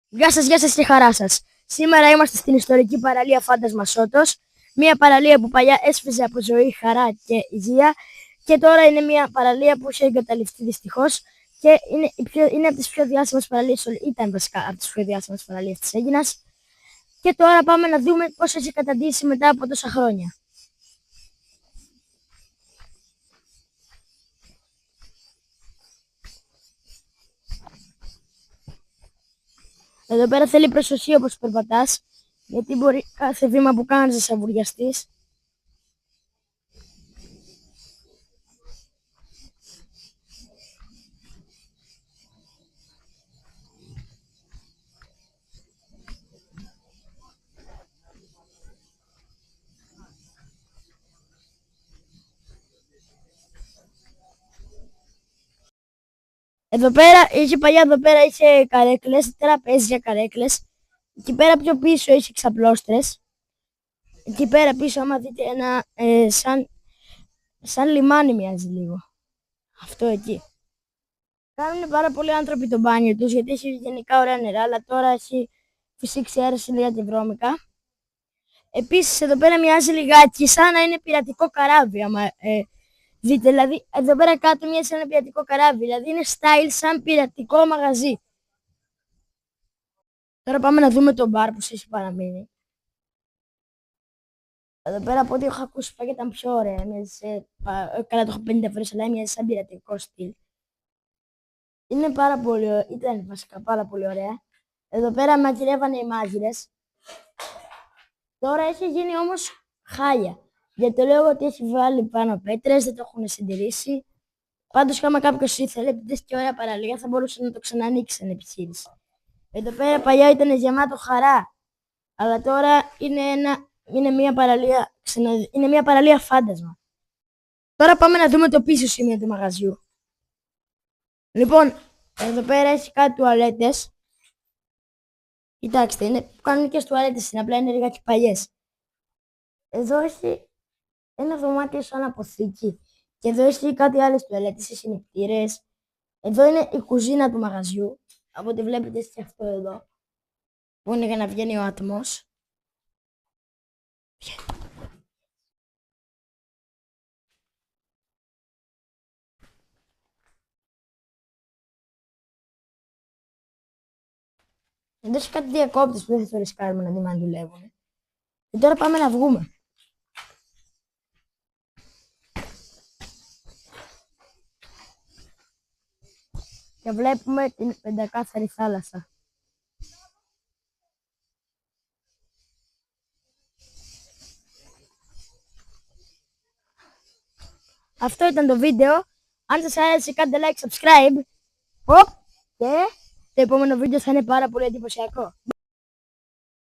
Γεια σας και χαρά σας. Σήμερα είμαστε στην ιστορική παραλία Φάντασμα Σότος. Μια παραλία που παλιά έσφιζε από ζωή, χαρά και υγεία. Και τώρα είναι μια παραλία που έχει εγκαταλειφθεί δυστυχώς. Και είναι από τις πιο διάσημες παραλίες, ήταν βασικά από τις πιο διάσημες παραλίες της Αίγινας. Και τώρα πάμε να δούμε πώς έχει καταντήσει μετά από τόσα χρόνια. Εδώ πέρα θέλει προσοχή όπως περπατάς, γιατί μπορεί κάθε βήμα που κάνεις να σαβουριαστείς. Παλιά εδώ πέρα είχε καρέκλες, τραπέζια καρέκλες. Εκεί πέρα πιο πίσω είχε ξαπλώστρες. Εκεί πέρα πίσω, άμα δείτε, ένα σαν λιμάνι μοιάζει λίγο. Αυτό εκεί. Κάνουν πάρα πολλοί άνθρωποι το μπάνιο τους, γιατί έχει γενικά ωραία νερά, αλλά τώρα έχει φυσήξει αέρας λίγα και βρώμικα. Επίσης εδώ πέρα μοιάζει λιγάκι σαν να είναι πειρατικό καράβι, άμα δείτε, δηλαδή εδώ πέρα κάτω μοιάζει σαν ένα πειρατικό καράβι, δηλαδή είναι style σαν πειρατικό μαγαζί. Τώρα πάμε να δούμε το μπαρ που σου έχει παραμείνει. Εδώ πέρα από ό,τι έχω ακούσει πάγια ήταν πιο ωραία. Καλά, το έχω 50 φορές, αλλά μοιάζει σαν πειρατικό στυλ. Είναι πάρα πολύ ωραία, ήταν βασικά πάρα πολύ ωραία. Εδώ πέρα μαγειρεύανε οι μάγειρες. Τώρα έχει γίνει όμως χάλια. Για το λόγο ότι έχει βάλει πάνω πέτρες, δεν το έχουν συντηρήσει. Πάντως, άμα κάποιος ήθελε, επειδή έχει και ωραία παραλία, θα μπορούσε να το ξανανοίξει σαν επιχείρηση. Εδώ πέρα παλιά ήταν γεμάτο χαρά. Αλλά τώρα είναι μια παραλία φάντασμα. Τώρα πάμε να δούμε το πίσω σημείο του μαγαζιού. Λοιπόν, εδώ πέρα έχει κάτι τουαλέτες. Κοιτάξτε, είναι κανονικές τουαλέτες, είναι απλά είναι λιγάκι παλιές. Εδώ έχει ένα δωμάτιο σαν αποθήκη. Και εδώ έχει κάτι άλλες τουαλέτες, οι συννηπτήρες. Εδώ είναι η κουζίνα του μαγαζιού. Από ό,τι βλέπετε έχει αυτό εδώ. Που είναι για να βγαίνει ο άτμος. Εδώ έχει κάτι διακόπτες που δεν θα το ρισκάρουμε να δούμε αν δουλεύουν. Και τώρα πάμε να βγούμε. Και βλέπουμε την πεντακάθαρη θάλασσα. Αυτό ήταν το βίντεο. Αν σας άρεσε κάντε like, subscribe. Και το επόμενο βίντεο θα είναι πάρα πολύ εντυπωσιακό.